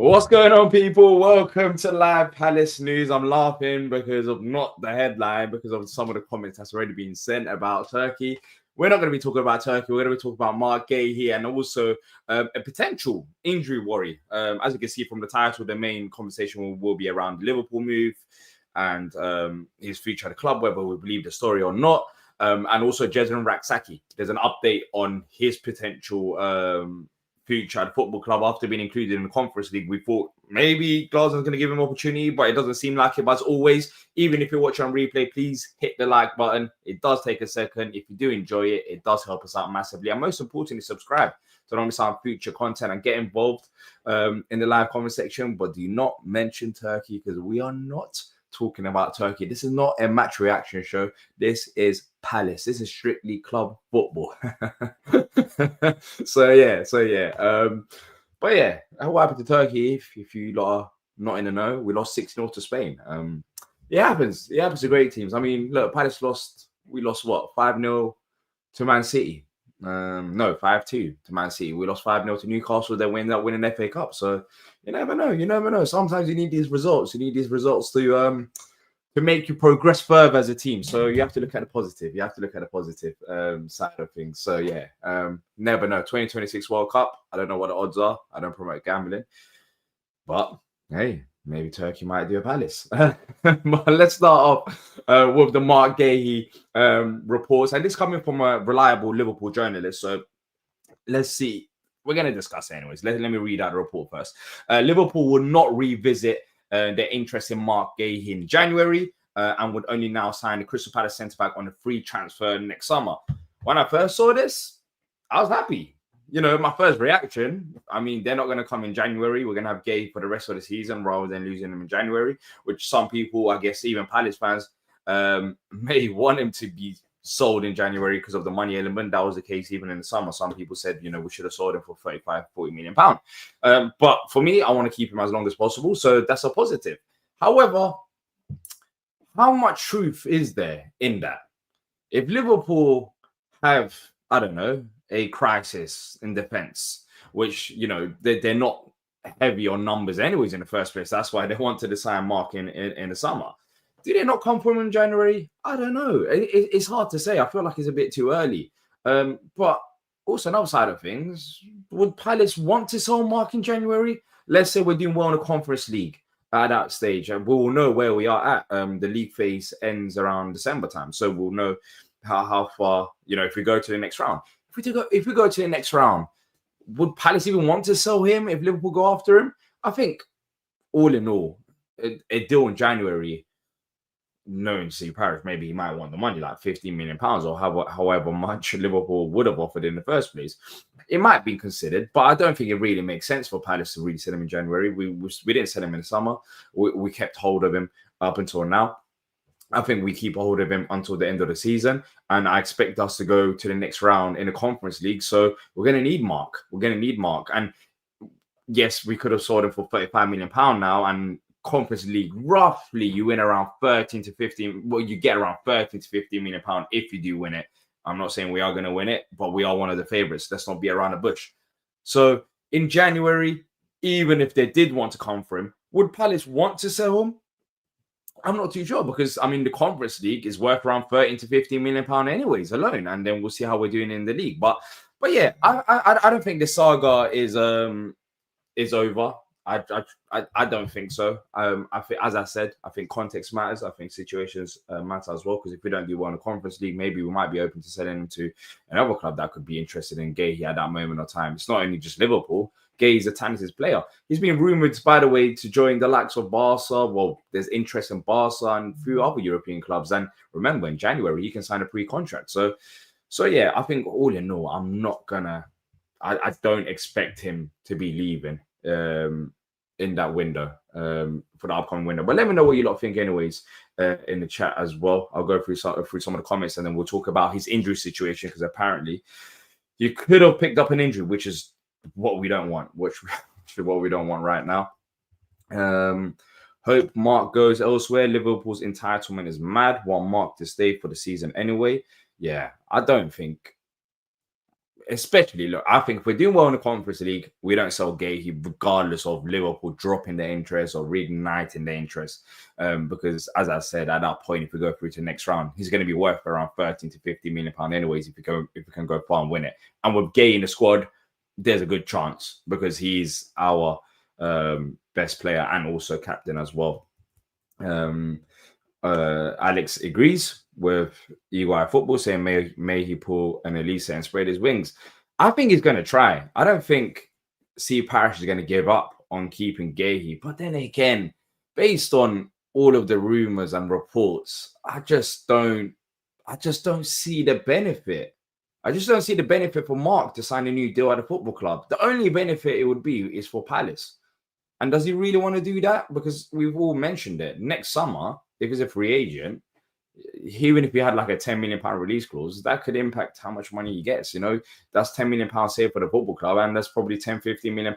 What's going on, people? Welcome to Live Palace News. I'm laughing because of not the headline, because of some of the comments that's already been sent about Turkey. We're not going to be talking about Turkey. We're going to be talking about Marc Guehi and also a potential injury worry. As you can see from the title, the main conversation will be around the Liverpool move and his future at the club, whether we believe the story or not. And also Rak-Sakyi. There's an update on his potential future at football club after being included in the Conference League. We thought maybe Glasgow's going to give him opportunity, but it doesn't seem like it. But as always, even if you're watching on replay, please hit the like button. It does take a second. If you do enjoy it, it does help us out massively. And most importantly, subscribe so don't miss out on future content and get involved in the live comment section. But do not mention Turkey, because we are not talking about Turkey. This is not a match reaction show. This is Palace. This is strictly club football. So yeah. But yeah, what happened to Turkey? If you lot are not in the know, we lost 6-0 to Spain. It happens. It happens to great teams. I mean, look, Palace lost. We lost what, 5-0 to Man City? No, 5-2 to Man City. We lost 5-0 to Newcastle. They ended up winning FA Cup. So you never know. You never know. Sometimes you need these results. You need these results to make you progress further as a team. So you have to look at the positive. You have to look at the positive side of things. So yeah, never know. 2026 World Cup. I don't know what the odds are. I don't promote gambling, but hey, maybe Turkey might do a Palace. But let's start off with the Marc Guehi reports, and this coming from a reliable Liverpool journalist. So let's see. We're going to discuss it anyways. Let me read out the report first. Liverpool will not revisit their interest in Marc Guehi in January and would only now sign the Crystal Palace centre-back on a free transfer next summer. When I first saw this, I was happy. You know, my first reaction, I mean, they're not going to come in January. We're going to have Guehi for the rest of the season rather than losing him in January, which some people, I guess even Palace fans, may want him to be sold in January because of the money element. That was the case even in the summer. Some people said, you know, we should have sold him for 35-40 million pounds. But for me, I want to keep him as long as possible. So that's a positive. However, how much truth is there in that? If Liverpool have, I don't know, a crisis in defense, which, you know, they're not heavy on numbers anyways in the first place. That's why they wanted to sign Marc in the summer. Did it not come from in January? I don't know. It's hard to say. I feel like it's a bit too early. But also another side of things, would Palace want to sell Marc in January? Let's say we're doing well in the Conference League at that stage, and we will know where we are at. The league phase ends around December time, so we'll know how far, you know, if we go to the next round. If we go to the next round, would Palace even want to sell him if Liverpool go after him? I think, all in all, a deal in January, knowing Steve Parish, maybe he might want the money, like 15 million pounds or however much Liverpool would have offered in the first place. It might be considered, but I don't think it really makes sense for Palace to really sell him in January. We didn't sell him in the summer. We kept hold of him up until now. I think we keep a hold of him until the end of the season, and I expect us to go to the next round in the Conference League. So we're going to need Marc. And yes, we could have sold him for 35 million pounds now, and Conference League, roughly you win around 13 to 15. Well, you get around 13 to 15 million pounds if you do win it. I'm not saying we are going to win it, but we are one of the favorites. Let's not be around the bush. So in January, even if they did want to come for him, would Palace want to sell him? I'm not too sure, because I mean the Conference League is worth around 13 to 15 million pounds anyways alone, and then we'll see how we're doing in the league. But yeah, I don't think the saga is over. I don't think so. I think, as I said, I think context matters. I think situations matter as well, because if we don't do well in the Conference League, maybe we might be open to selling him to another club that could be interested in Guehi at that moment of time. It's not only just Liverpool. Guehi's a talented player. He's been rumoured, by the way, to join the likes of Barca. Well, there's interest in Barca and a few other European clubs. And remember, in January, he can sign a pre-contract. So yeah, I think all in all, I don't expect him to be leaving in that window, for the upcoming window. But let me know what you lot think anyways in the chat as well. I'll go through some of the comments, and then we'll talk about his injury situation, because apparently you could have picked up an injury, which is what we don't want, which is what we don't want right now. Hope Marc goes elsewhere. Liverpool's entitlement is mad. Want Marc to stay for the season anyway. Yeah, I don't think especially, look, I think if we're doing well in the Conference League, we don't sell Guehi regardless of Liverpool dropping their interest or reigniting their interest. Because as I said, at that point, if we go through to the next round, he's going to be worth around 13 to 50 million pounds anyways if we can go far and win it. And with Guehi in the squad, there's a good chance because he's our best player and also captain as well. Alex agrees with EY Football, saying may he pull an Elisa and spread his wings. I think he's going to try. I don't think Steve Parish is going to give up on keeping Guehi. But then again, based on all of the rumors and reports, I just don't see the benefit. I just don't see the benefit for Marc to sign a new deal at a football club. The only benefit it would be is for Palace. And does he really want to do that? Because we've all mentioned it. Next summer, if he's a free agent, even if he had like a £10 million release clause, that could impact how much money he gets. You know, that's £10 million saved for the football club, and that's probably £10-15 million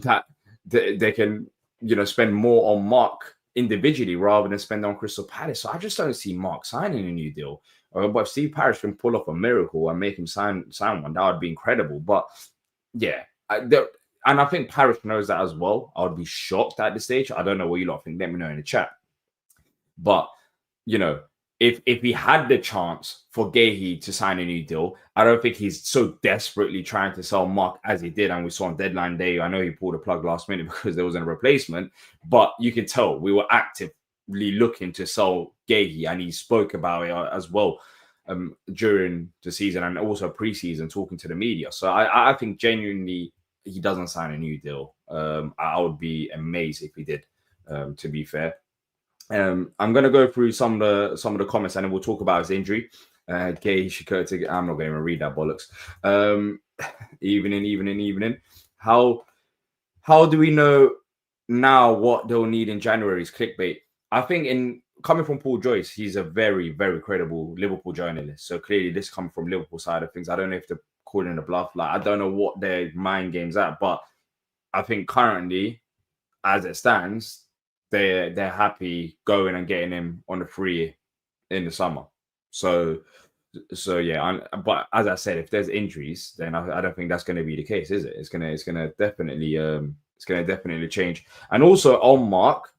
that they can, you know, spend more on Marc individually rather than spend on Crystal Palace. So I just don't see Marc signing a new deal. But if Steve Parish can pull off a miracle and make him sign one, that would be incredible. But yeah, and I think Parish knows that as well. I would be shocked at this stage. I don't know what you lot think. Let me know in the chat. But, you know, if he had the chance for Guehi to sign a new deal, I don't think he's so desperately trying to sell Marc as he did. And we saw on deadline day, I know he pulled a plug last minute because there wasn't a replacement. But you can tell we were actively looking to sell Guehi. And he spoke about it as well during the season and also pre-season talking to the media. So I think genuinely he doesn't sign a new deal. I would be amazed if he did, to be fair. I'm going to go through some of the comments and then we'll talk about his injury. Guehi Shikota, I'm not going to read that bollocks. Evening. How do we know now what they'll need in January is clickbait? I think coming from Paul Joyce, he's a very, very credible Liverpool journalist. So clearly this comes from Liverpool side of things. I don't know if they're calling a bluff. Like, I don't know what their mind game's at, but I think currently, as it stands, they're happy going and getting him on the free in the summer. So yeah. But as I said, if there's injuries, then I don't think that's going to be the case, is it? It's gonna definitely change. And also on Marc,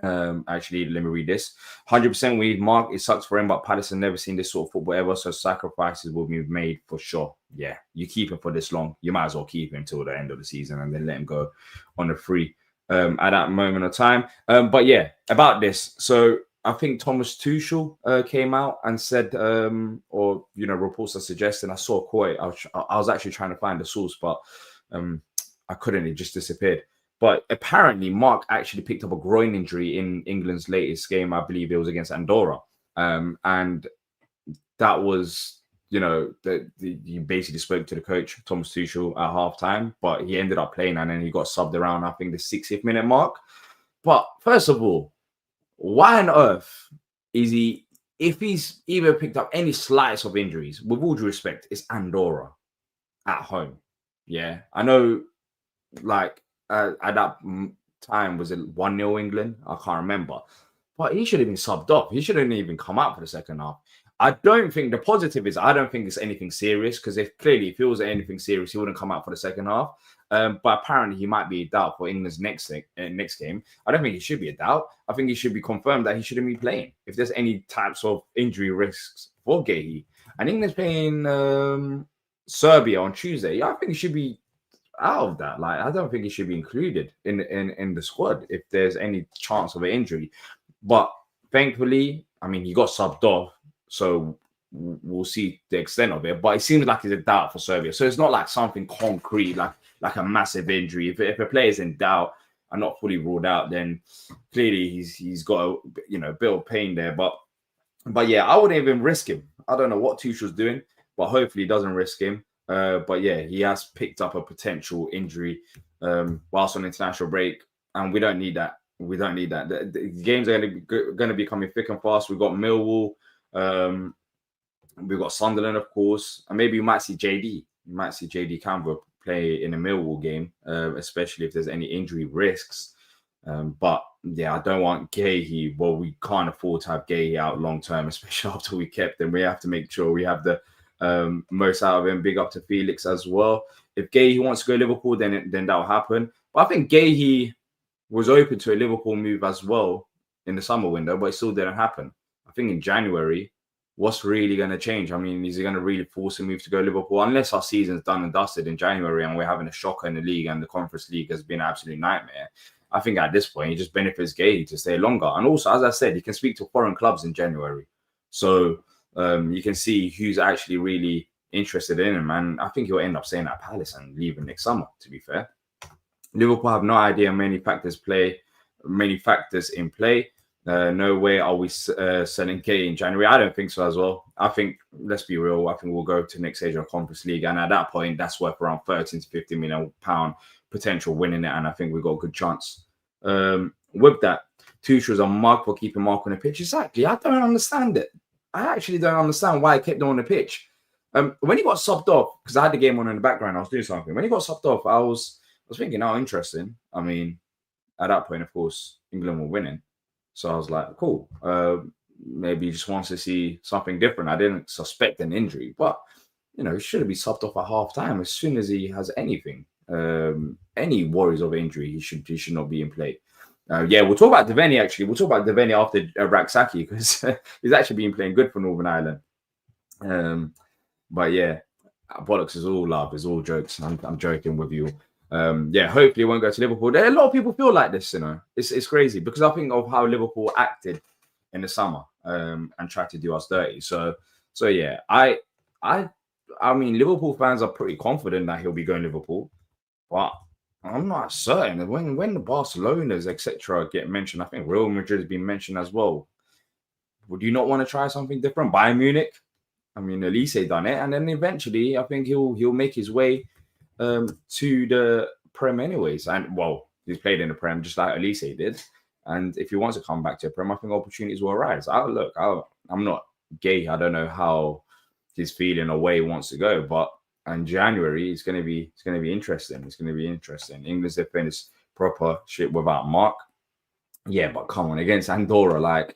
actually, let me read this. 100% we need Marc. It sucks for him, but Palace have never seen this sort of football ever, so sacrifices will be made for sure. Yeah, you keep him for this long, you might as well keep him till the end of the season and then let him go on the free at that moment of time. But yeah, about this. So I think Thomas Tuchel came out and said, or, you know, reports are suggesting, I saw a quote. I was actually trying to find the source, but I couldn't. It just disappeared. But apparently, Marc actually picked up a groin injury in England's latest game. I believe it was against Andorra. And that was, you know, he basically spoke to the coach, Thomas Tuchel, at halftime, but he ended up playing and then he got subbed around, I think, the 60th minute mark. But first of all, why on earth is he, if he's even picked up any slightest of injuries, with all due respect, it's Andorra at home. Yeah, I know, like, at that time, was it 1-0 England? I can't remember. But he should have been subbed off. He shouldn't even come out for the second half. I don't think, the positive is, I don't think it's anything serious, because if it was anything serious, he wouldn't come out for the second half. But apparently he might be a doubt for England's next game. I don't think he should be a doubt. I think he should be confirmed that he shouldn't be playing if there's any types of injury risks for Guehi. And England's playing Serbia on Tuesday. I think he should be out of that. Like, I don't think he should be included in the squad if there's any chance of an injury. But thankfully, I mean, he got subbed off, so we'll see the extent of it. But it seems like he's a doubt for Serbia, so it's not like something concrete, like a massive injury. If a player's in doubt and not fully ruled out, then clearly he's got a bit of pain there. But yeah, I wouldn't even risk him. I don't know what Tuchel's doing, but hopefully he doesn't risk him. But yeah, he has picked up a potential injury whilst on international break, and we don't need that. We don't need that. The games are going to be coming thick and fast. We've got Millwall, we've got Sunderland, of course, and maybe you might see JD. You might see JD Campbell play in a Millwall game, especially if there's any injury risks. But yeah, I don't want Guehi. Well, we can't afford to have Guehi out long term, especially after we kept him. We have to make sure we have the most out of him. Big up to Felix as well. If Guehi wants to go Liverpool, then that'll happen. But I think Guehi was open to a Liverpool move as well in the summer window, but it still didn't happen. I think in January, what's really going to change? I mean, is he going to really force a move to go Liverpool? Unless our season's done and dusted in January and we're having a shocker in the league and the Conference League has been an absolute nightmare. I think at this point, it just benefits Guehi to stay longer. And also, as I said, he can speak to foreign clubs in January. So you can see who's actually really interested in him. And I think he'll end up staying at Palace and leaving next summer, to be fair. Liverpool have no idea many factors in play. No way are we selling Guehi in January. I don't think so as well. I think, let's be real, I think we'll go to next stage of Conference League. And at that point, that's worth around 13 to 50 million pound potential winning it. And I think we've got a good chance. With that, Tuchel's on Marc for keeping Marc on the pitch. Exactly. I don't understand it. I actually don't understand why he kept him on the pitch. When he got subbed off, because I had the game on in the background, I was doing something. When he got subbed off, I was thinking, oh, interesting. I mean, at that point, of course, England were winning. So I was like, cool. Maybe he just wants to see something different. I didn't suspect an injury, but, you know, he shouldn't be subbed off at half time. As soon as he has anything, any worries of injury, he should not be in play. Yeah, we'll talk about Devenney, actually. We'll talk about Devenney after Rak-Sakyi, because he's actually been playing good for Northern Ireland. But yeah, bollocks is all love, is all jokes. I'm joking with you. Yeah, hopefully it won't go to Liverpool. A lot of people feel like this, you know. It's crazy because I think of how Liverpool acted in the summer and tried to do us dirty. So yeah, I mean, Liverpool fans are pretty confident that he'll be going Liverpool, but I'm not certain. When the Barcelonas, etc., get mentioned, I think Real Madrid has been mentioned as well. Would you not want to try something different? Bayern Munich? I mean, Elise done it, and then eventually, I think he'll make his way to the Prem anyways. And well, he's played in the Prem just like Elise did. And if he wants to come back to the Prem, I think opportunities will arise. I'm not gay. I don't know how he's feeling or where he wants to go, but in January it's gonna be interesting. It's gonna be interesting. England's they finished proper shit without Marc. Yeah, but come on, against Andorra, like,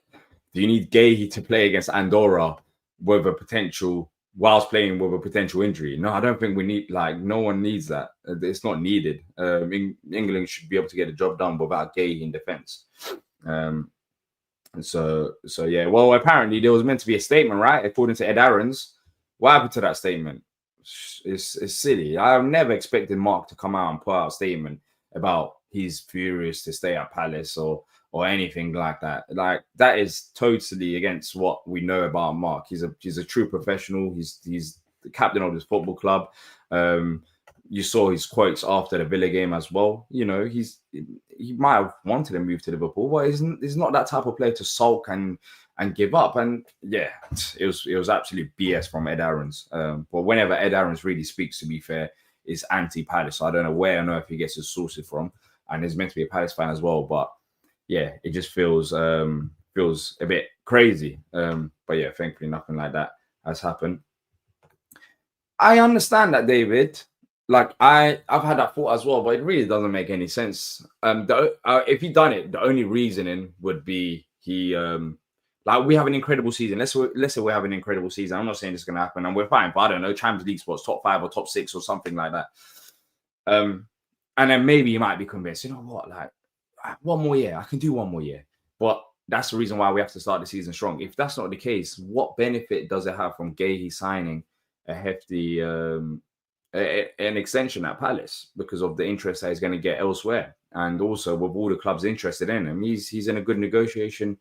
do you need Guehi to play against Andorra with a potential whilst playing with a potential injury? No, I don't think we need, like, no one needs that. It's not needed. England should be able to get the job done without Guehi in defence. So yeah. Well, apparently there was meant to be a statement, right? According to Ed Aarons. What happened to that statement? It's silly. I've never expected Marc to come out and put out a statement about he's furious to stay at Palace or anything like that. Like, that is totally against what we know about Marc. He's a true professional. He's the captain of this football club. You saw his quotes after the Villa game as well. You know, he might have wanted to move to Liverpool, but he's not that type of player to sulk and give up. And yeah, it was absolute BS from Ed Aarons. But whenever Ed Aarons really speaks, to be fair, is anti-Palace. So I don't know where on earth he gets his sources from, and he's meant to be a Palace fan as well. But yeah, it just feels a bit crazy. But yeah, thankfully nothing like that has happened. I understand that, David. Like, I've had that thought as well, but it really doesn't make any sense. If he'd done it, the only reasoning would be like, we have an incredible season. Let's say we have an incredible season. I'm not saying it's going to happen, and we're fine. But I don't know, Champions League spots, top 5 or top 6 or something like that. And then maybe you might be convinced, you know what, like, one more year, I can do one more year. But that's the reason why we have to start the season strong. If that's not the case, what benefit does it have from Guehi signing a hefty an extension at Palace because of the interest that he's going to get elsewhere? And also, with all the clubs interested in him, he's in a good negotiation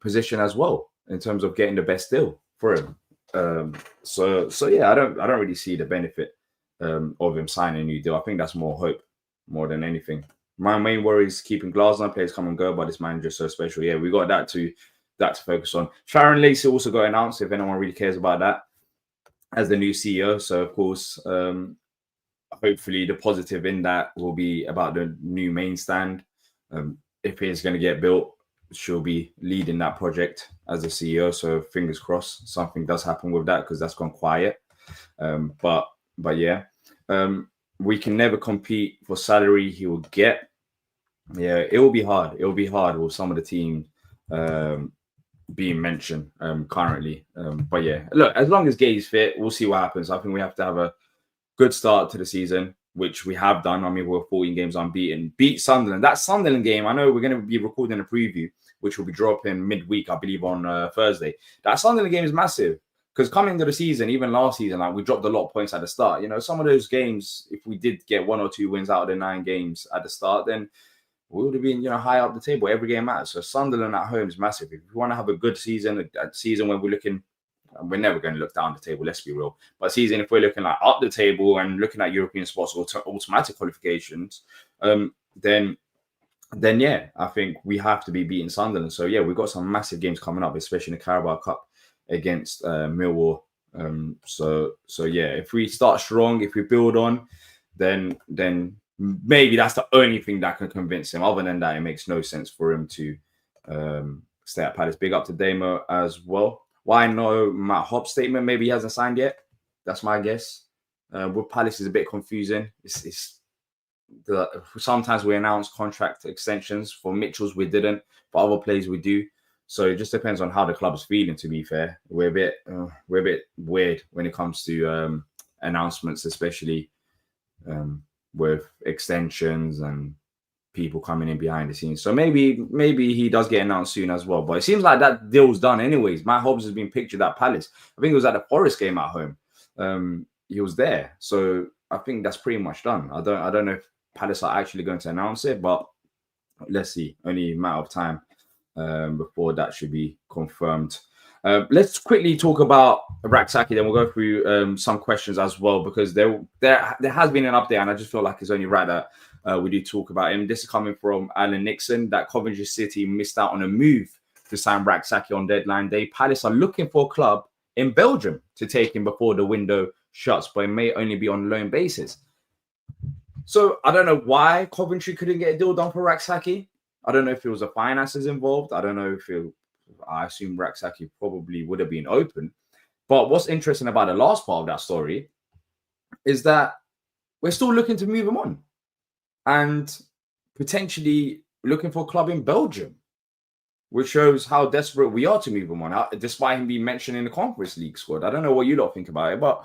position as well in terms of getting the best deal for him. So yeah, I don't really see the benefit of him signing a new deal. I think that's more hope more than anything. My main worry is keeping Glasner. Players come and go, but this manager is so special. Yeah, we got that to focus on. Sharon Lacey also got announced, if anyone really cares about that, as the new CEO. So of course, hopefully the positive in that will be about the new main stand. If it's going to get built, she'll be leading that project as the CEO. So fingers crossed something does happen with that, because that's gone quiet. But yeah, we can never compete for salary he will get. Yeah, it will be hard. It will be hard with some of the team being mentioned currently. But yeah, look, as long as Guehi's fit, we'll see what happens. I think we have to have a good start to the season, which we have done. I mean, we're 14 games unbeaten. Beat Sunderland. That Sunderland game, I know we're going to be recording a preview, which will be dropping midweek, I believe, on Thursday. That Sunderland game is massive because coming into the season, even last season, like we dropped a lot of points at the start. You know, some of those games, if we did get 1 or 2 wins out of the 9 games at the start, then we would have been, high up the table. Every game matters. So Sunderland at home is massive. If we want to have a good season, a season where we're looking, we're never going to look down the table, let's be real. But season, if we're looking like up the table and looking at European spots or automatic qualifications, then yeah, I think we have to be beating Sunderland. So yeah, we've got some massive games coming up, especially in the Carabao Cup against Millwall. So yeah, if we start strong, if we build on, then maybe that's the only thing that can convince him. Other than that, it makes no sense for him to stay at Palace. Big up to Damo as well. Why no Matt Hobbs statement? Maybe he hasn't signed yet. That's my guess. With Palace is a bit confusing. Sometimes we announce contract extensions. For Mitchell's, we didn't. For other players, we do. So it just depends on how the club's feeling. To be fair, we're a bit weird when it comes to announcements, especially with extensions and people coming in behind the scenes. So maybe he does get announced soon as well. But it seems like that deal's done anyways. Matt Hobbs has been pictured at Palace. I think it was at the Forest game at home. He was there. So I think that's pretty much done. I don't know if Palace are actually going to announce it, but let's see. Only a matter of time before that should be confirmed. Let's quickly talk about Rak-Sakyi, then we'll go through some questions as well, because there has been an update, and I just feel like it's only right that we do talk about him. This is coming from Alan Nixon, that Coventry City missed out on a move to sign Rak-Sakyi on deadline day. Palace are looking for a club in Belgium to take him before the window shuts, but it may only be on loan basis. So I don't know why Coventry couldn't get a deal done for Rak-Sakyi. I don't know if it was the finances involved. I don't know if I assume Rak-Sakyi probably would have been open. But what's interesting about the last part of that story is that we're still looking to move him on and potentially looking for a club in Belgium, which shows how desperate we are to move him on, despite him being mentioned in the Conference League squad. I don't know what you lot think about it, but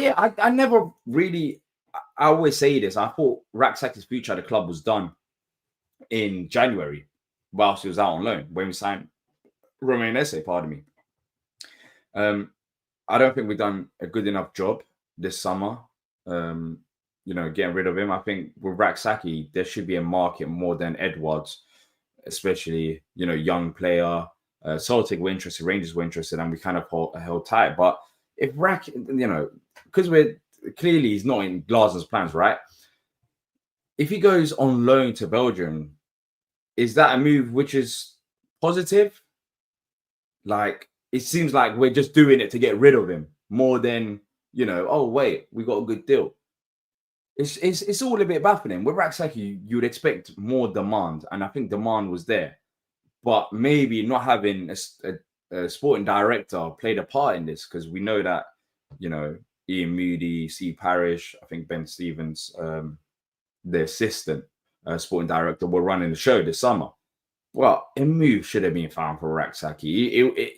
yeah, I never really, I always say this, I thought Rak-Sakyi's future at the club was done in January whilst he was out on loan when we signed Romain Esse, pardon me. I don't think we've done a good enough job this summer, getting rid of him. I think with Rak-Sakyi, there should be a market more than Edwards, especially, young player. Celtic were interested, Rangers were interested, and we kind of held tight. But if because clearly he's not in Glasner's plans, right? If he goes on loan to Belgium, is that a move which is positive? Like, it seems like we're just doing it to get rid of him more than, oh, wait, we got a good deal. It's all a bit baffling. With Rak-Sakyi, you would expect more demand, and I think demand was there. But maybe not having a sporting director played a part in this, because we know that, Ian Moody, Steve Parish, I think Ben Stevens, the assistant sporting director, were running the show this summer. Well, a move should have been found for Rak-Sakyi.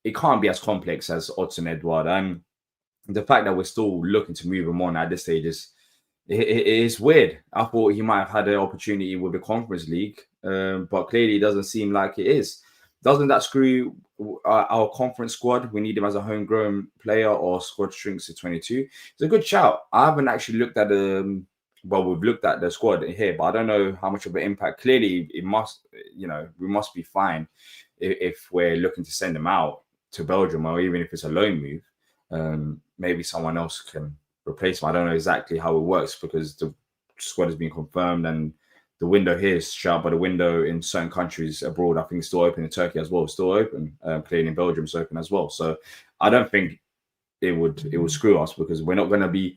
It can't be as complex as Odsonne Edouard. And the fact that we're still looking to move him on at this stage is weird. I thought he might have had an opportunity with the Conference League, but clearly it doesn't seem like it is. Doesn't that screw our conference squad? We need him as a homegrown player, or squad shrinks to 22. It's a good shout. I haven't actually looked at we've looked at the squad here, but I don't know how much of an impact. Clearly, it must, we must be fine if we're looking to send him out to Belgium, or even if it's a loan move. Maybe someone else can replace him. I don't know exactly how it works, because the squad has been confirmed and the window here is shut, but the window in certain countries abroad, I think, is still open. In Turkey as well, still open. Clearly in Belgium, is open as well. So I don't think it would screw us, because we're not going to be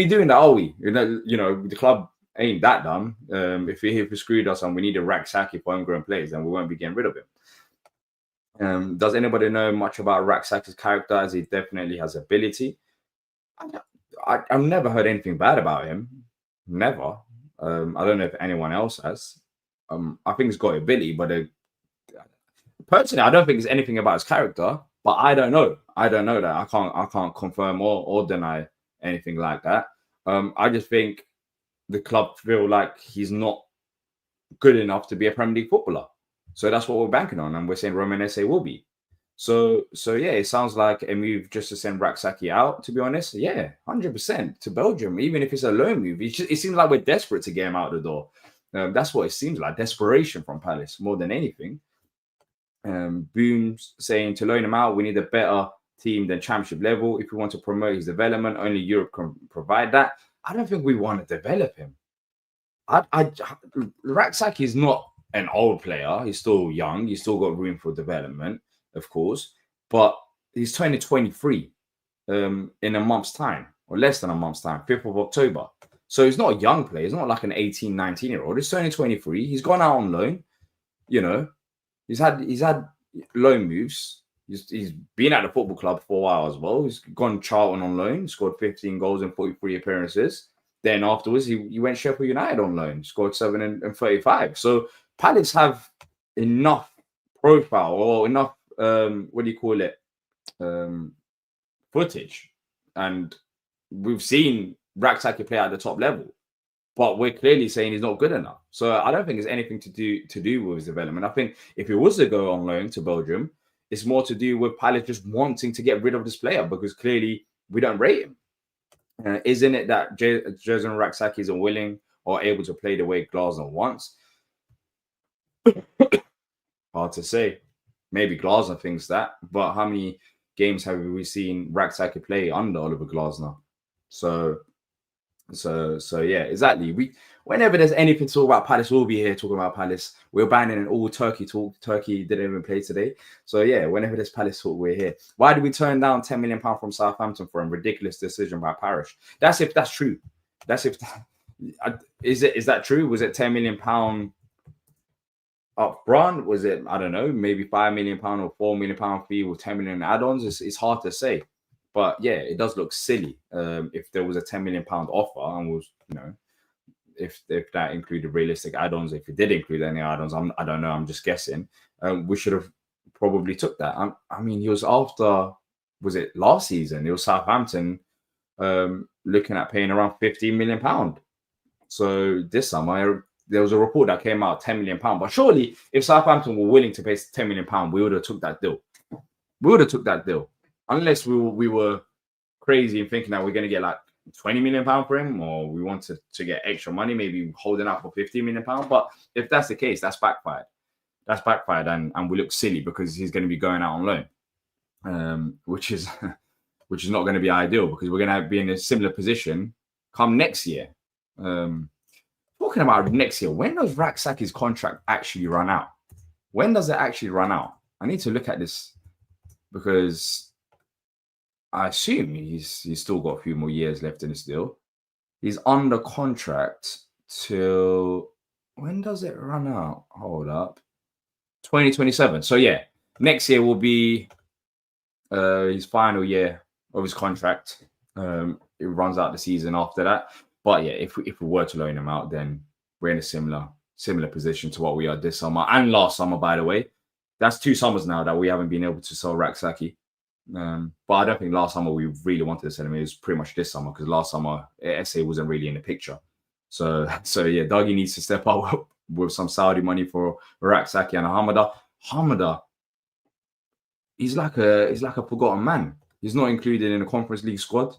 doing that, are we? The club ain't that dumb. If he screwed us and we need a Rak-Sakyi for homegrown players, then we won't be getting rid of him. Does anybody know much about Rak-Sakyi's character? As he definitely has ability. I've never heard anything bad about him. Never. I don't know if anyone else has. I think he's got ability, but personally, I don't think it's anything about his character, but I don't know. I don't know that. I can't confirm or deny anything like that. I just think the club feel like he's not good enough to be a Premier League footballer. So that's what we're banking on, and we're saying Romain Esse will be. So yeah, it sounds like a move just to send Rak-Sakyi out. To be honest, yeah, 100% to Belgium, even if it's a loan move. It seems like we're desperate to get him out the door. That's what it seems like, desperation from Palace more than anything. Boom's saying to loan him out, we need a better team than Championship level. If we want to promote his development, only Europe can provide that. I don't think we want to develop him. Rak-Sakyi is not an old player. He's still young. He's still got room for development, of course. But he's 2023 in a month's time, or less than a month's time, 5th of October. So he's not a young player. He's not like an 18, 19-year-old. He's 2023. He's gone out on loan. You know, he's had loan moves. He's been at the football club for a while as well. He's gone Charlton on loan, scored 15 goals in 43 appearances. Then afterwards, he went Sheffield United on loan, scored 7 and 35. So Palace have enough profile or enough, what do you call it, footage. And we've seen Rak-Sakyi play at the top level, but we're clearly saying he's not good enough. So I don't think it's anything to do with his development. I think if he was to go on loan to Belgium, it's more to do with Palace just wanting to get rid of this player because clearly we don't rate him. Isn't it that Jason Rak-Sakyi isn't willing or able to play the way Glasner wants? Hard to say. Maybe Glasner thinks that, but how many games have we seen Rak-Sakyi play under Oliver Glasner? So yeah, exactly. Whenever there's anything to talk about Palace, we'll be here talking about Palace. We're banning an all Turkey talk. Turkey didn't even play today. So yeah, whenever there's Palace talk, we're here. Why did we turn down £10 million from Southampton for a ridiculous decision by Parish? That's if that's true. Is that true? Was it £10 million up front? Was it, I don't know, maybe £5 million or £4 million fee with 10 million add-ons? It's hard to say. But yeah, it does look silly if there was a £10 million offer and was, if that included realistic add-ons, if it did include any add-ons, I don't know, I'm just guessing. We should have probably took that. I mean, he was after, was it last season? It was Southampton looking at paying around £15 million. So this summer, there was a report that came out, £10 million. But surely, if Southampton were willing to pay £10 million, we would have took that deal. Unless we were crazy and thinking that we're going to get like £20 million for him, or we wanted to get extra money, maybe holding out for £15 million. But if that's the case, that's backfired. And we look silly because he's going to be going out on loan, which is not going to be ideal because we're going to be in a similar position come next year. Talking about next year, when does Rak-Sakyi's contract actually run out? When does it actually run out? I need to look at this because I assume he's still got a few more years left in his deal. He's under contract till, when does it run out? Hold up. 2027. So yeah, next year will be his final year of his contract. It runs out the season after that. But yeah, if we were to loan him out, then we're in a similar position to what we are this summer and last summer, by the way. That's 2 summers now that we haven't been able to sell Rak-Sakyi. But I don't think last summer we really wanted to sell him. It was pretty much this summer because last summer Esse wasn't really in the picture. So yeah, Dougie needs to step up with some Saudi money for Rak-Sakyi and Hamada. Hamada, he's like a forgotten man. He's not included in the Conference League squad.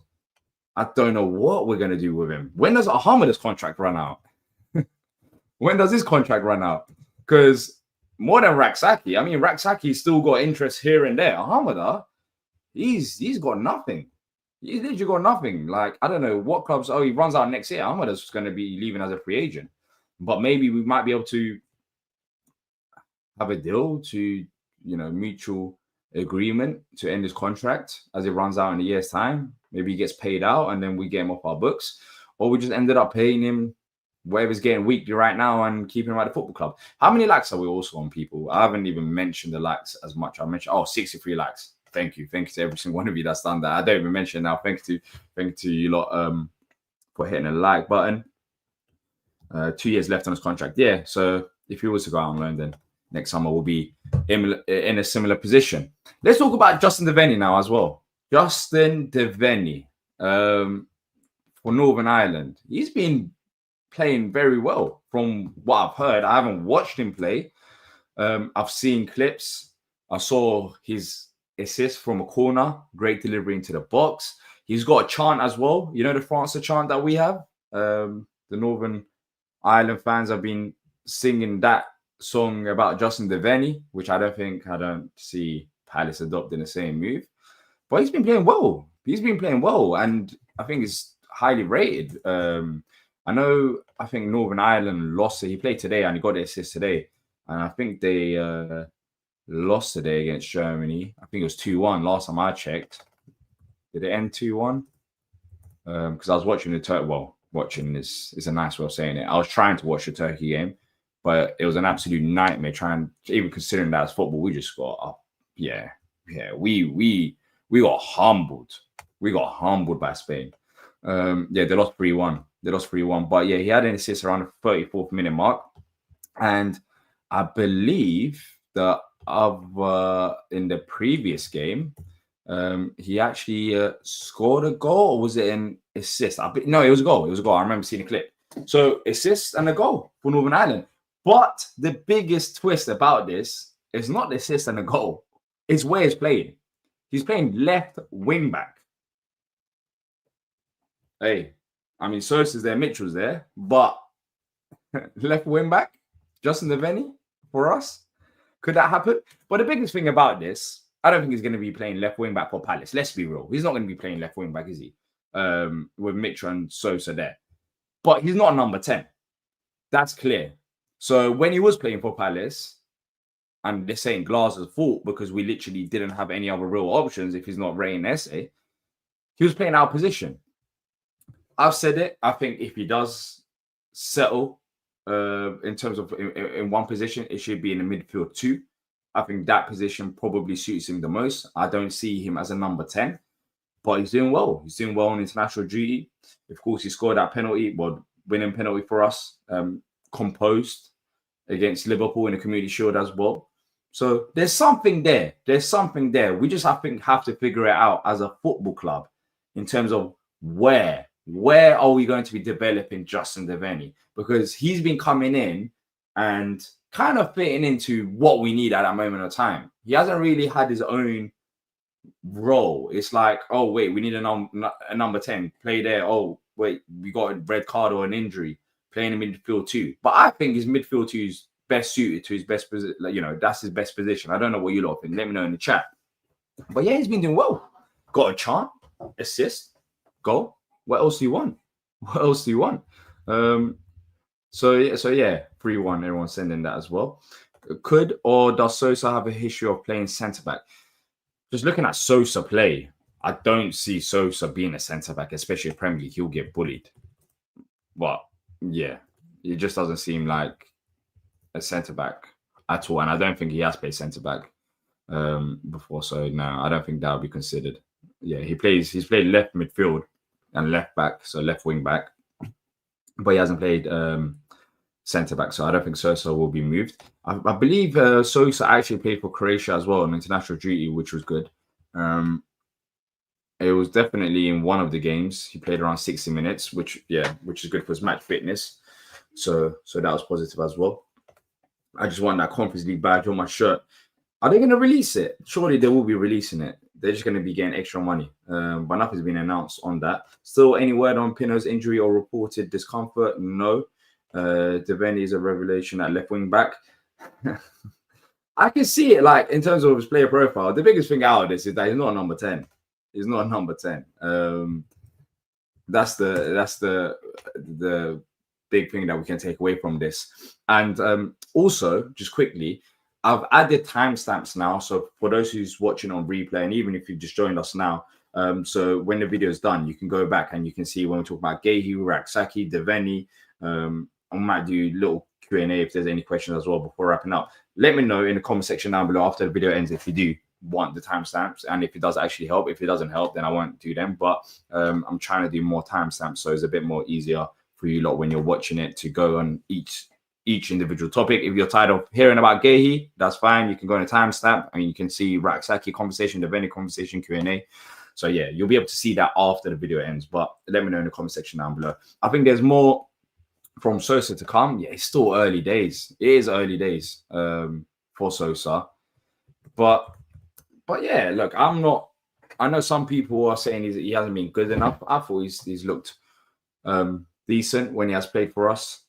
I don't know what we're gonna do with him. When does Hamada's contract run out? When does his contract run out? Because more than Rak-Sakyi, I mean, Rak-Sakyi's still got interest here and there. Hamada, he's got nothing. He's literally got nothing. Like, I don't know what clubs. Oh, he runs out next year. Hamada's going to be leaving as a free agent. But maybe we might be able to have a deal to, mutual agreement to end his contract as it runs out in a year's time. Maybe he gets paid out and then we get him off our books. Or we just ended up paying him whatever he's getting weekly right now and keeping him at the football club. How many likes are we also on, people? I haven't even mentioned the likes as much. I mentioned, 63 likes. Thank you to every single one of you that's done that. I don't even mention now. Thank you to you lot for hitting the like button. 2 years left on his contract. Yeah, so if he was to go out on loan, then next summer will be in a similar position. Let's talk about Justin Devenney now as well. Justin Devenney for Northern Ireland. He's been playing very well from what I've heard. I haven't watched him play. I've seen clips. I saw his assist from a corner, great delivery into the box. He's got a chant as well. You know the France chant that we have? The Northern Ireland fans have been singing that song about Justin Devenney, which I don't see Palace adopting the same move. But he's been playing well. He's been playing well, and I think it's highly rated. I think Northern Ireland lost. He played today and he got the assist today. And I think they lost today against Germany. I think it was 2-1 last time I checked. Did it end 2-1? Because I was watching watching is a nice way of saying it. I was trying to watch the Turkey game, but it was an absolute nightmare even considering that as football, we just got up. Yeah. We got humbled. We got humbled by Spain. They lost 3-1. But yeah, he had an assist around the 34th minute mark. And I believe that in the previous game, he actually scored a goal, or was it an assist? No, it was a goal. It was a goal. I remember seeing a clip. So assist and a goal for Northern Ireland. But the biggest twist about this is not the assist and the goal. It's where he's playing. He's playing left wing back. Hey, I mean, Sosa's there, Mitchell's there, but left wing back, Justin Devenney for us. Could that happen? But the biggest thing about this, I don't think he's going to be playing left wing back for Palace. Let's be real. He's not going to be playing left wing back, is he? With Mitchell and Sosa there. But he's not number 10. That's clear. So when he was playing for Palace, and they're saying Glasner's fault because we literally didn't have any other real options if he's not Ray and Esse, he was playing our position. I've said it. I think if he does settle in terms of in one position, it should be in the midfield 2. I think that position probably suits him the most. I don't see him as a number 10, but he's doing well. He's doing well on international duty. Of course, he scored that penalty, winning penalty for us, composed against Liverpool in the Community Shield as well. So there's something there. We just have to figure it out as a football club in terms of where are we going to be developing Justin Devenney, because he's been coming in and kind of fitting into what we need at that moment of time. He hasn't really had his own role. It's like, oh wait, we need a number 10 play there. Oh wait, we got a red card or an injury, playing in midfield 2. But I think his midfield 2 is best suited to his best position. That's his best position. I don't know what you lot think. Let me know in the chat. But yeah, he's been doing well. Got a chant, assist, goal. What else do you want? So yeah, 3-1. Everyone's sending that as well. Could or does Sosa have a history of playing centre back? Just looking at Sosa play, I don't see Sosa being a centre back, especially in Premier League. He'll get bullied. But yeah, it just doesn't seem like a centre back at all, and I don't think he has played centre back before. So no, I don't think that would be considered. Yeah, he's played left midfield and left back, so left wing back, but he hasn't played centre back. So I don't think Sosa will be moved. I believe Sosa actually played for Croatia as well on international duty, which was good. It was definitely in one of the games. He played around 60 minutes, which is good for his match fitness. So that was positive as well. I just want that Conference League badge on my shirt. Are they going to release it? Surely they will be releasing it. They're just going to be getting extra money. But nothing's been announced on that. Still, any word on Pino's injury or reported discomfort? No. Devenney is a revelation at left wing back. I can see it, like, in terms of his player profile. The biggest thing out of this is that he's not a number 10. He's not a number 10. That's the big thing that we can take away from this. And also, just quickly, I've added timestamps now. So for those who's watching on replay, and even if you've just joined us now, so when the video is done, you can go back and you can see when we talk about Guehi, Rak-Sakyi, Devenney. I might do a little Q&A if there's any questions as well before wrapping up. Let me know in the comment section down below after the video ends if you do want the timestamps and if it does actually help. If it doesn't help, then I won't do them. But I'm trying to do more timestamps, so it's a bit more easier for you lot when you're watching it to go on each each individual topic. If you're tired of hearing about Guehi, that's fine. You can go on a timestamp. I mean, you can see Rak-Sakyi conversation, Devenney conversation, Q&A. So yeah, you'll be able to see that after the video ends. But let me know in the comment section down below. I think there's more from Sosa to come. Yeah, it's still early days. It is early days for Sosa. But yeah, look, I know some people are saying he hasn't been good enough. I thought he's looked decent when he has played for us.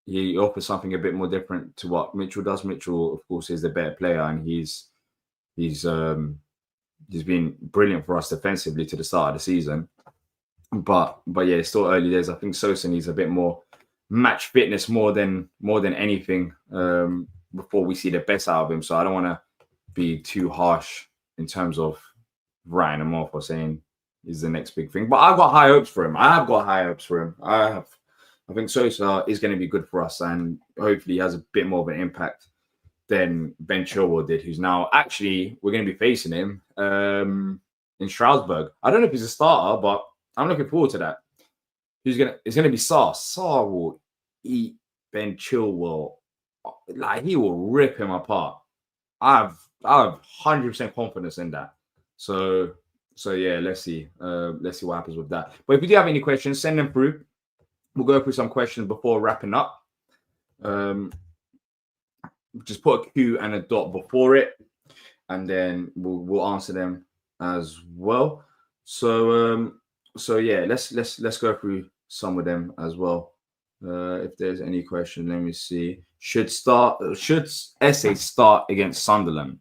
He offers something a bit more different to what Mitchell does. Mitchell, of course, is the better player, and he's been brilliant for us defensively to the start of the season. But yeah, it's still early days. I think Sosa needs a bit more match fitness more than anything before we see the best out of him. So I don't want to be too harsh in terms of writing him off or saying he's the next big thing. But I've got high hopes for him. I have got high hopes for him. I think Sosa is going to be good for us, and hopefully he has a bit more of an impact than Ben Chilwell did, who's now actually, we're going to be facing him in Strasbourg. I don't know if he's a starter, but I'm looking forward to that. It's going to be Sarr. Sarr will eat Ben Chilwell. Like, he will rip him apart. I have 100% confidence in that. So yeah, let's see what happens with that. But if you do have any questions, send them through. We'll go through some questions before wrapping up. Just put a Q and a dot before it, and then we'll answer them as well. So yeah, let's go through some of them as well. If there's any question, let me see. Should Esse start against Sunderland?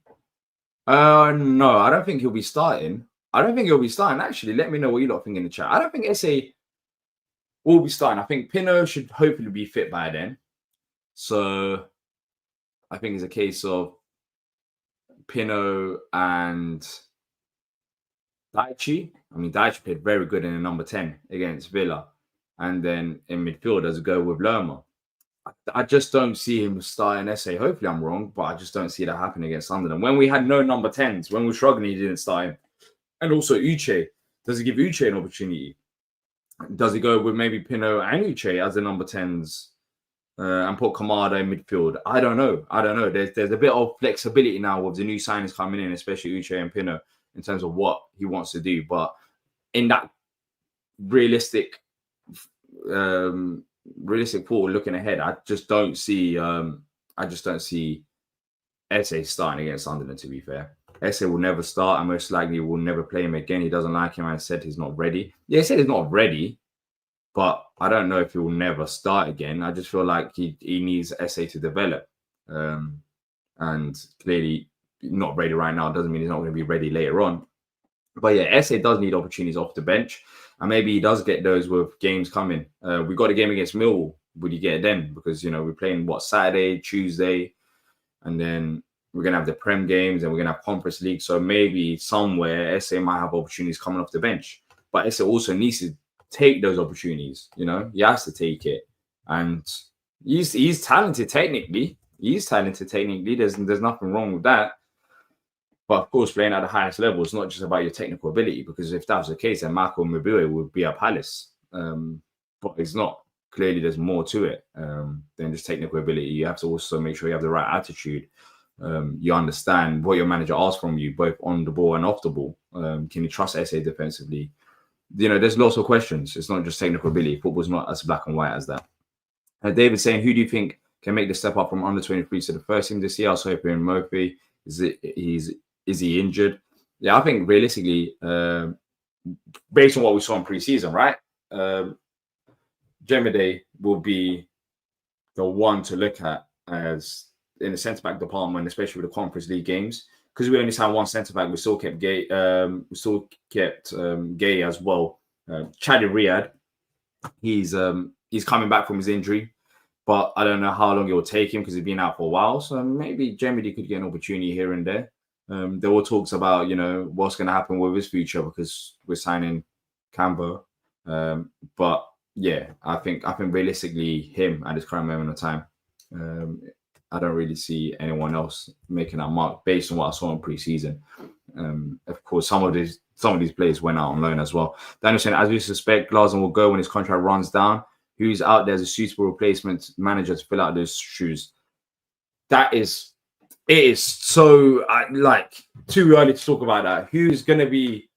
No, I don't think he'll be starting. Actually, let me know what you lot think in the chat. I don't think Esse will be starting. I think Pino should hopefully be fit by then. So I think it's a case of Pino and Daichi. I mean, Daichi played very good in the number 10 against Villa. And then in midfield, as a go with Lerma. I just don't see him starting Esse. Hopefully I'm wrong, but I just don't see that happening against Sunderland. When we had no number 10s, when we were struggling, he didn't start him. And also Uche. Does he give Uche an opportunity? Does he go with maybe Pino and Uche as the number 10s and put Kamada in midfield? I don't know. There's a bit of flexibility now with the new signings coming in, especially Uche and Pino, in terms of what he wants to do. But in that realistic pool looking ahead, I just don't see Esse starting against Sunderland, to be fair. Esse will never start, and most likely will never play him again. He doesn't like him, and said he's not ready. Yeah, he said he's not ready, but I don't know if he will never start again. I just feel like he needs Esse to develop. And clearly not ready right now doesn't mean he's not going to be ready later on. But yeah, Esse does need opportunities off the bench. And maybe he does get those with games coming. We got a game against Millwall. Would he get it then? Because, we're playing, Saturday, Tuesday, and then we're going to have the Prem games, and we're going to have Conference League. So maybe somewhere Esse might have opportunities coming off the bench. But Esse also needs to take those opportunities, He has to take it. And he's talented technically. There's nothing wrong with that. But of course, playing at the highest level is not just about your technical ability, because if that was the case, then Marco Mobile would be at Palace. But it's not. Clearly, there's more to it than just technical ability. You have to also make sure you have the right attitude. You understand what your manager asks from you, both on the ball and off the ball. Can you trust Esse defensively? There's lots of questions. It's not just technical ability. Football's not as black and white as that. David saying, who do you think can make the step up from under 23 to the first team this year? I was hoping Murphy. Is he injured? Yeah, I think realistically, based on what we saw in pre-season, right? Jemide will be the one to look at as in the centre-back department, especially with the Conference League games. Because we only had one centre-back, we still kept Guehi. Guehi as well. Chadi Riyad, he's coming back from his injury, but I don't know how long it will take him because he's been out for a while. So maybe Jemide could get an opportunity here and there. There were talks about, what's going to happen with his future because we're signing Cambo. But yeah, I think realistically him at his current moment of time, I don't really see anyone else making that mark based on what I saw in pre-season. Of course, some of these players went out on loan as well. Daniel saying, as we suspect, Glasner will go when his contract runs down. who's out there as a suitable replacement manager to fill out those shoes. It is so like too early to talk about that. Who's gonna be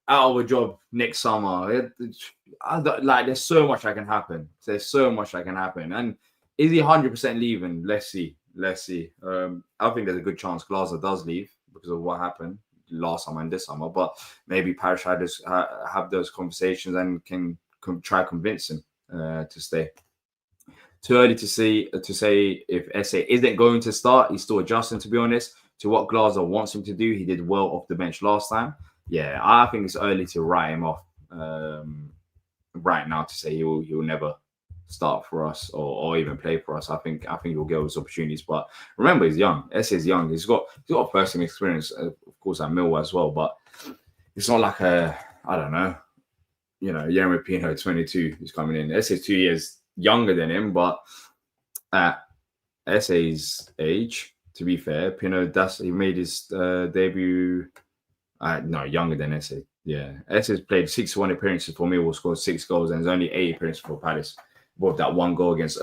out of a job next summer? There's so much that can happen. There's so much that can happen. And is he 100% leaving? Let's see. I think there's a good chance Glazer does leave because of what happened last summer and this summer. But maybe Parish have those conversations and can try to convince him to stay. Too early to say if Eze isn't going to start. He's still adjusting, to be honest, to what Glazer wants him to do. He did well off the bench last time. Yeah, I think it's early to write him off right now to say he'll never start for us or even play for us. I think he'll get those opportunities. But remember, he's young. Eze is young. He's got first-time experience, of course, at Millwall as well. But it's not like I don't know, Yeremy Pino, 22, is coming in. Eze is 2 years younger than him, but at Eze's age, to be fair, Pino, he made his debut. No, younger than Eze. Yeah, Eze's played 61 appearances for Millwall, scored 6 goals, and there's only 8 appearances for Palace. With that 1 goal against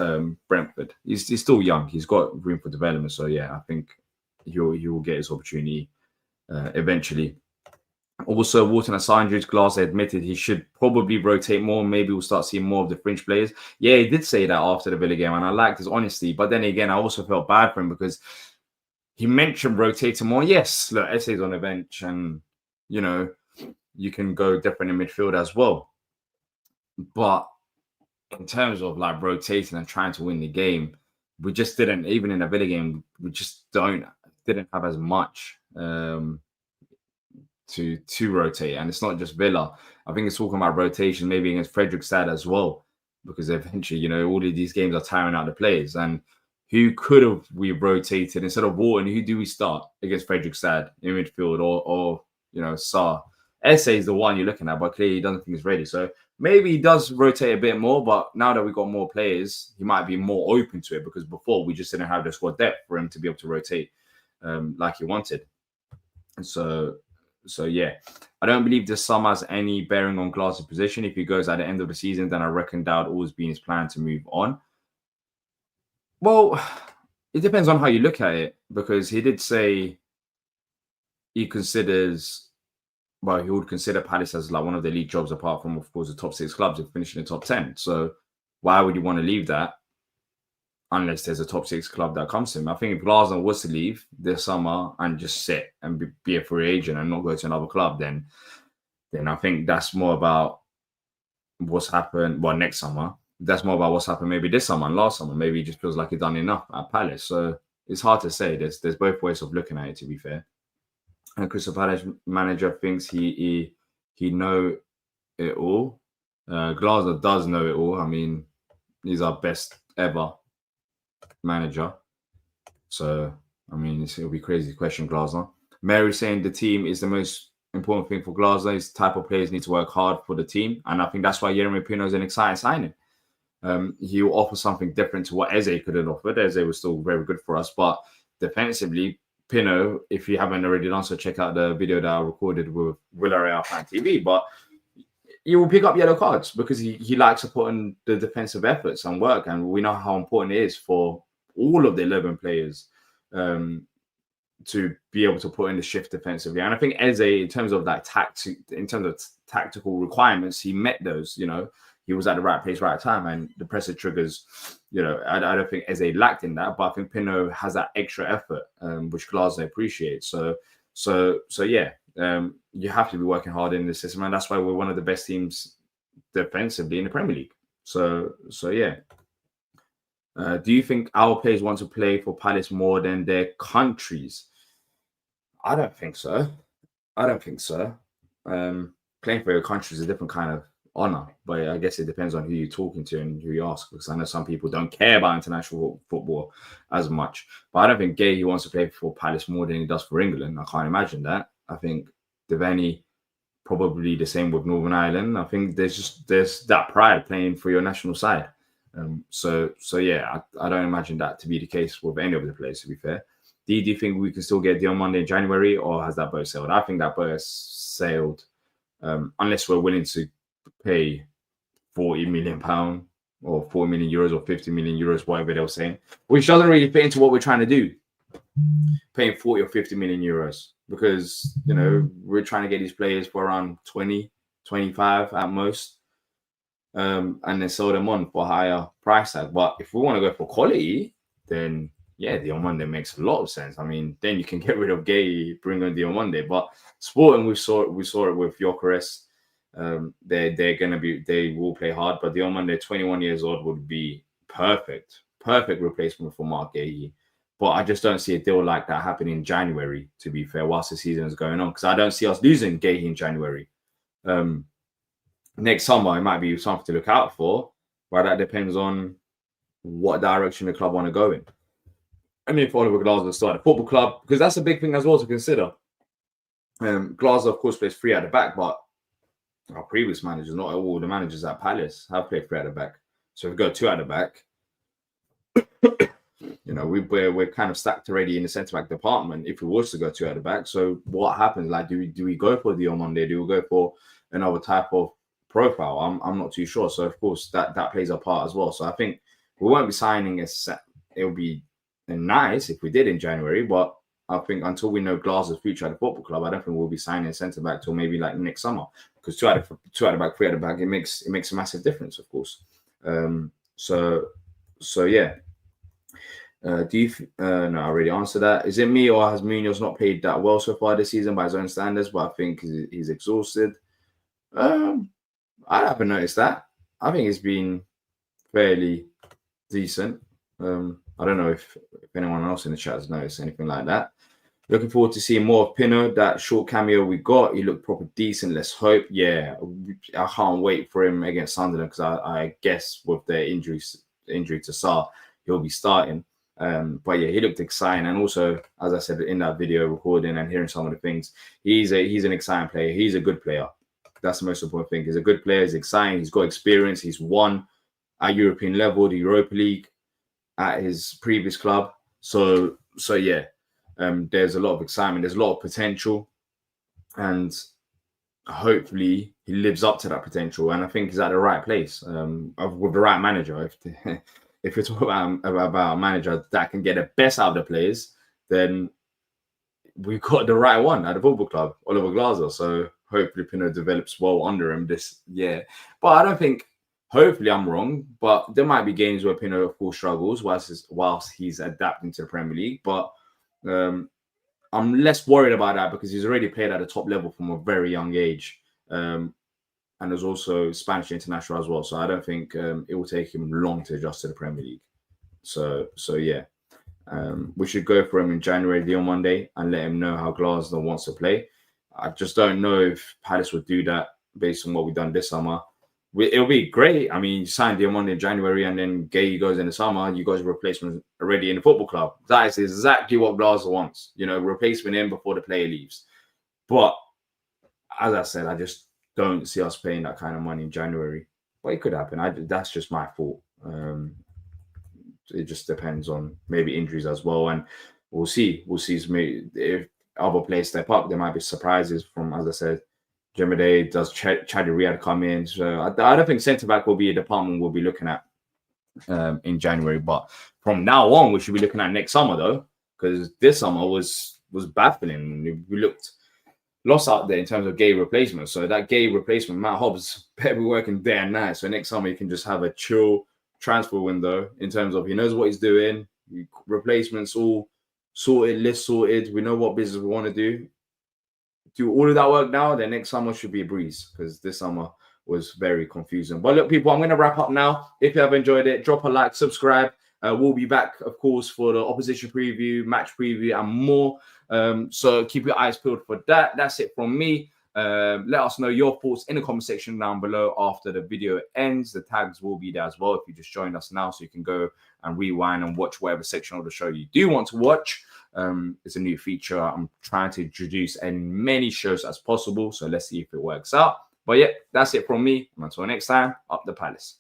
Brentford, he's still young. He's got room for development. So yeah, I think he will get his opportunity eventually. Also, Walton Assange's Glazer admitted he should probably rotate more. Maybe we'll start seeing more of the fringe players. Yeah, he did say that after the Villa game, and I liked his honesty. But then again, I also felt bad for him because he mentioned rotating more. Yes, look, Eze's on the bench, and you can go different in midfield as well. But in terms of like rotating and trying to win the game, we just didn't. Even in the Villa game, we just didn't have as much to rotate. And it's not just Villa. I think it's talking about rotation maybe against Fredrikstad as well, because eventually, all of these games are tiring out the players. And who could have we rotated instead of Wharton? Who do we start against Fredrikstad in midfield or Sarr? Eze is the one you're looking at, but clearly he doesn't think he's ready. So maybe he does rotate a bit more, but now that we've got more players, he might be more open to it, because before we just didn't have the squad depth for him to be able to rotate like he wanted. And so yeah, I don't believe this summer has any bearing on Glazer's position. If he goes at the end of the season, then I reckon that would always be his plan to move on. Well, it depends on how you look at it, because he did say he would consider Palace as like one of the league jobs, apart from, of course, the top 6 clubs if finishing in the top 10. So why would you want to leave that unless there's a top 6 club that comes to him? I think if Glazer was to leave this summer and just sit and be a free agent and not go to another club, then I think that's more about what's happened. Well, next summer, that's more about what's happened maybe this summer and last summer. Maybe he just feels like he's done enough at Palace. So it's hard to say. There's both ways of looking at it, to be fair. And Crystal Palace manager thinks he know it all. Glazer does know it all. I mean, he's our best ever manager. So, I mean, it'll be crazy to question Glazer. Mary saying the team is the most important thing for Glazer. His type of players need to work hard for the team. And I think that's why Yeremy Pino is an exciting signing. He will offer something different to what Eze could have offered. Eze was still very good for us. But defensively, Pino, if you haven't already done so, check out the video that I recorded with Villarreal Fan TV. But he will pick up yellow cards because he likes to put in the defensive efforts and work. And we know how important it is for all of the 11 players to be able to put in the shift defensively. And I think Eze, in terms of tactical requirements, he met those. He was at the right place, right time, and the pressure triggers. I don't think Eze lacked in that, but I think Pino has that extra effort, which Glazer appreciates. So yeah, you have to be working hard in the system, and that's why we're one of the best teams defensively in the Premier League. So yeah. Do you think our players want to play for Palace more than their countries? I don't think so. Playing for your country is a different kind of honor, but I guess it depends on who you're talking to and who you ask, because I know some people don't care about international football as much. But I don't think Guehi wants to play for Palace more than he does for England. I can't imagine that. I think Devenney probably the same with Northern Ireland. I think there's that pride playing for your national side. So yeah, I don't imagine that to be the case with any of the players, to be fair. Do you think we can still get Dion Monday in January, or has that boat sailed? I think that boat has sailed, unless we're willing to pay £40 million or 4 million euros or 50 million euros, whatever they were saying, which doesn't really fit into what we're trying to do, paying 40 or 50 million euros, because, you know, we're trying to get these players for around 20, 25 at most, and then sell them on for a higher price tag. But if we want to go for quality, then yeah, Diomande makes a lot of sense. I mean, then you can get rid of Guehi, bring on Diomande. But Sporting, we saw it with Gyökeres. They will play hard, but Diomande, 21 years old, would be perfect replacement for Marc Guehi. But I just don't see a deal like that happening in January, to be fair, whilst the season is going on, because I don't see us losing Guehi in January. Next summer, it might be something to look out for, but that depends on what direction the club want to go in. And if Oliver Glasner start a football club, because that's a big thing as well to consider. Glasner, of course, plays 3 at the back, but our previous managers, not all the managers at Palace, have played 3 at the back. So if we go 2 at the back, you know, we're kind of stacked already in the centre back department if we was to go 2 at the back. So what happens? Like, do we go for Diomande? Do we go for another type of profile? I'm not too sure. So of course that plays a part as well. So I think we won't be signing a set. It would be nice if we did in January, but I think until we know Glasner's future at the football club, I don't think we'll be signing a centre back till maybe like next summer. Because 2 at the back, 3 at the back, it makes a massive difference, of course. So yeah. No, I already answered that. Is it me, or has Munoz not played that well so far this season by his own standards? But I think he's exhausted. I haven't noticed that. I think it's been fairly decent. I don't know if anyone else in the chat has noticed anything like that. Looking forward to seeing more of Pino. That short cameo we got, he looked proper decent. Let's hope. Yeah, I can't wait for him against Sunderland, because I guess with the injury to Sarr, he'll be starting. But yeah, he looked exciting, and also, as I said in that video recording and hearing some of the things, he's an exciting player. He's a good player. That's the most important thing. He's a good player. He's exciting. He's got experience. He's won at European level, the Europa League, at his previous club. So yeah, there's a lot of excitement. There's a lot of potential, and hopefully he lives up to that potential. And I think he's at the right place with the right manager. If you're talking about a manager that can get the best out of the players, then we've got the right one at the football club, Oliver Glasner. So hopefully Pino develops well under him this year. But I don't think, hopefully I'm wrong, but there might be games where Pino, of course, struggles whilst he's adapting to the Premier League. But I'm less worried about that, because he's already played at the top level from a very young age. And there's also Spanish international as well. So I don't think it will take him long to adjust to the Premier League. So yeah, we should go for him in January, on Monday, and let him know how Glasner wants to play. I just don't know if Palace would do that based on what we've done this summer. It'll be great. I mean, you signed Diomande in January, and then Guehi goes in the summer. You guys replacement already in the football club. That is exactly what Glasner wants. You know, replacement in before the player leaves. But as I said, I just don't see us paying that kind of money in January. But it could happen. That's just my fault. It just depends on maybe injuries as well, and we'll see. If other players step up, there might be surprises from, as I said, Jemede, does Chadi Riyad come in? So I don't think centre back will be a department we'll be looking at in January. But from now on, we should be looking at next summer, though, because this summer was baffling. We looked lost out there in terms of Guehi replacement. So that Guehi replacement, Matt Hobbs, better be working day and night. So next summer, you can just have a chill transfer window in terms of he knows what he's doing. Replacements all sorted, list sorted. We know what business we want to do. Do all of that work now, then next summer should be a breeze, because this summer was very confusing. But look, people, I'm going to wrap up now. If you have enjoyed it, drop a like, subscribe. We'll be back, of course, for the opposition preview, match preview, and more. So keep your eyes peeled for that. That's it from me. Let us know your thoughts in the comment section down below after the video ends. The tags will be there as well if you just joined us now, so you can go and rewind and watch whatever section of the show you do want to watch. It's a new feature I'm trying to introduce in many shows as possible, so let's see if it works out. But yeah, that's it from me, and until next time, up the Palace.